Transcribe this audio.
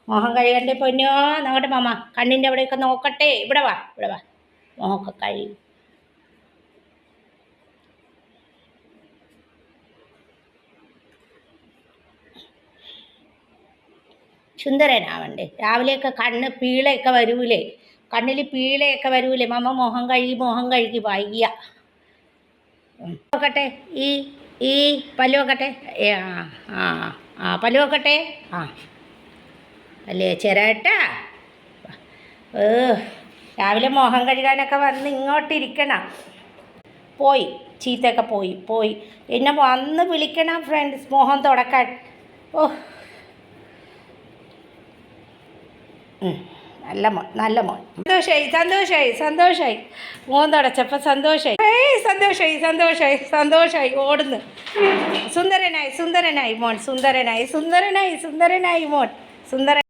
മോഹം കഴുകണ്ടേ പൊന്നോ. നോക്കട്ടെ മാമ, കണ്ണിൻ്റെ അവിടെയൊക്കെ നോക്കട്ടെ. ഇവിടെ വാ, ഇവിടെ വാ. മോഹമൊക്കെ കഴുകി. സുന്ദരനാവണ്ടേ. രാവിലെയൊക്കെ കണ്ണ് പീളയൊക്കെ വരൂലേ, കണ്ണിൽ പീളയൊക്കെ വരൂലേ. മാമ മോഹം കഴുകി വയ്യ. നോക്കട്ടെ, ഈ പല്ല് നോക്കട്ടെ. ആ പല്ല് നോക്കട്ടെ. അല്ലേ ചേരാട്ടാ. രാവിലെ മോഹം കഴുകാനൊക്കെ വന്ന് ഇങ്ങോട്ടിരിക്കണം. പോയി ചീത്തയൊക്കെ പോയി എന്നെ വന്ന് വിളിക്കണം ഫ്രണ്ട്സ്, മോഹം തുടക്കാൻ. നല്ല മോൻ. സന്തോഷമായി മോൻ തുടച്ചപ്പോൾ സന്തോഷമായി ഓടുന്നു. സുന്ദരനായി മോൻ, സുന്ദരനായി മോൻ.